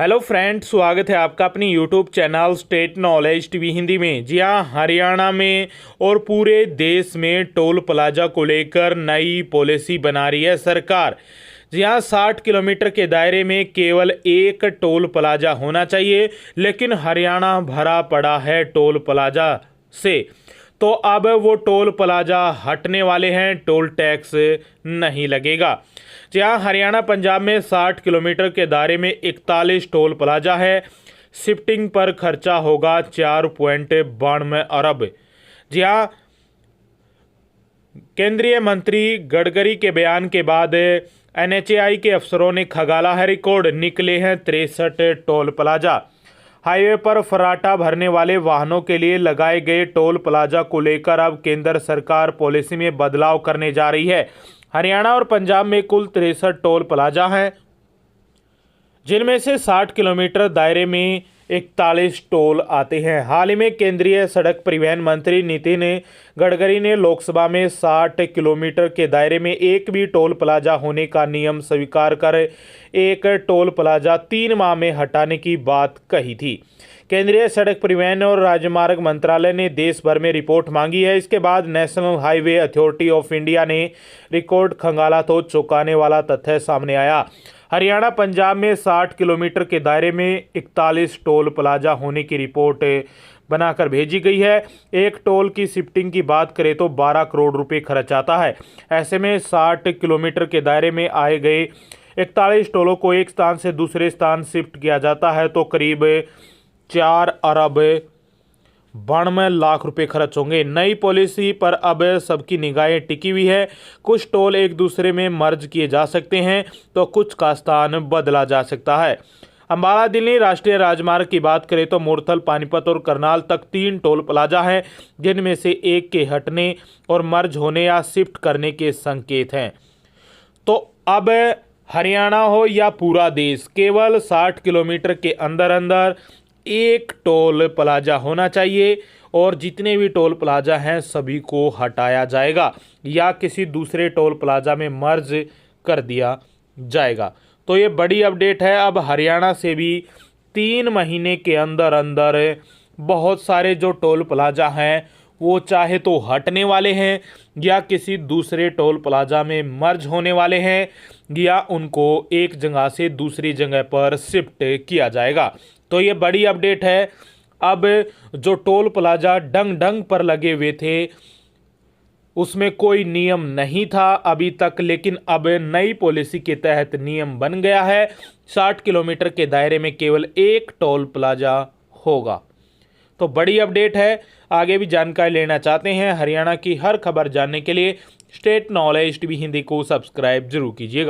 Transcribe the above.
Hello friends, स्वागत है आपका अपनी YouTube channel state knowledge TV Hindi में। जी हाँ, हरियाणा में और पूरे देश में टोल प्लाजा को लेकर नई पॉलिसी बना रही है सरकार। जी हाँ, 60 किलोमीटर के दायरे में केवल एक टोल प्लाजा होना चाहिए, लेकिन हरियाणा भरा पड़ा है टोल प्लाजा से। तो अब वो टोल प्लाजा हटने वाले हैं, टोल टैक्स नहीं लगेगा। जी हाँ, हरियाणा पंजाब में 60 किलोमीटर के दायरे में 41 टोल प्लाजा है। शिफ्टिंग पर खर्चा होगा 4.92 अरब। जी हाँ, केंद्रीय मंत्री गडकरी के बयान के बाद NHAI के अफसरों ने खगाला है रिकॉर्ड, निकले हैं 63 टोल प्लाजा। हाईवे पर फर्राटा भरने वाले वाहनों के लिए लगाए गए टोल प्लाजा को लेकर अब केंद्र सरकार पॉलिसी में बदलाव करने जा रही है। हरियाणा और पंजाब में कुल 63 टोल प्लाजा हैं, जिनमें से 60 किलोमीटर दायरे में 41 टोल आते हैं। हाल ही में केंद्रीय सड़क परिवहन मंत्री नितिन गडकरी ने लोकसभा में 60 किलोमीटर के दायरे में एक भी टोल प्लाजा होने का नियम स्वीकार कर एक टोल प्लाजा 3 माह में हटाने की बात कही थी। केंद्रीय सड़क परिवहन और राजमार्ग मंत्रालय ने देश भर में रिपोर्ट मांगी है। इसके बाद national highway authority of India ने रिकॉर्ड खंगाला तो चौंकाने वाला तथ्य सामने आया। हरियाणा पंजाब में 60 किलोमीटर के दायरे में 41 टोल प्लाजा होने की रिपोर्ट बनाकर भेजी गई है। एक टोल की शिफ्टिंग की बात करें तो 12 करोड़ रुपए खर्च आता है। ऐसे में 60 किलोमीटर के दायरे में आए गए 41 टोलों को एक स्थान से दूसरे स्थान शिफ्ट किया जाता है तो करीब 4 अरब 92 लाख रुपए खर्च होंगे। नई पॉलिसी पर अब सबकी निगाहें टिकी हुई है। कुछ टोल एक दूसरे में मर्ज किए जा सकते हैं तो कुछ का स्थान बदला जा सकता है। अंबाला दिल्ली राष्ट्रीय राजमार्ग की बात करें तो मुरथल, पानीपत और करनाल तक 3 टोल प्लाजा हैं, जिनमें से एक के हटने और मर्ज होने या शिफ्ट करने के संकेत हैं। तो अब हरियाणा हो या पूरा देश, केवल 60 किलोमीटर के अंदर अंदर एक टोल प्लाजा होना चाहिए और जितने भी टोल प्लाजा हैं सभी को हटाया जाएगा या किसी दूसरे टोल प्लाजा में मर्ज कर दिया जाएगा। तो ये बड़ी अपडेट है। अब हरियाणा से भी 3 महीने के अंदर अंदर बहुत सारे जो टोल प्लाजा हैं वो चाहे तो हटने वाले हैं या किसी दूसरे टोल प्लाजा में मर्ज होने वाले हैं या उनको एक जगह से दूसरी जगह पर शिफ्ट किया जाएगा। तो ये बड़ी अपडेट है। अब जो टोल प्लाजा डंग डंग पर लगे हुए थे उसमें कोई नियम नहीं था अभी तक, लेकिन अब नई पॉलिसी के तहत नियम बन गया है। 60 किलोमीटर के दायरे में केवल एक टोल प्लाजा होगा। तो बड़ी अपडेट है। आगे भी जानकारी लेना चाहते हैं हरियाणा की हर खबर जानने के लिए स्टेट नॉलेज टीवी हिंदी को सब्सक्राइब जरूर कीजिएगा।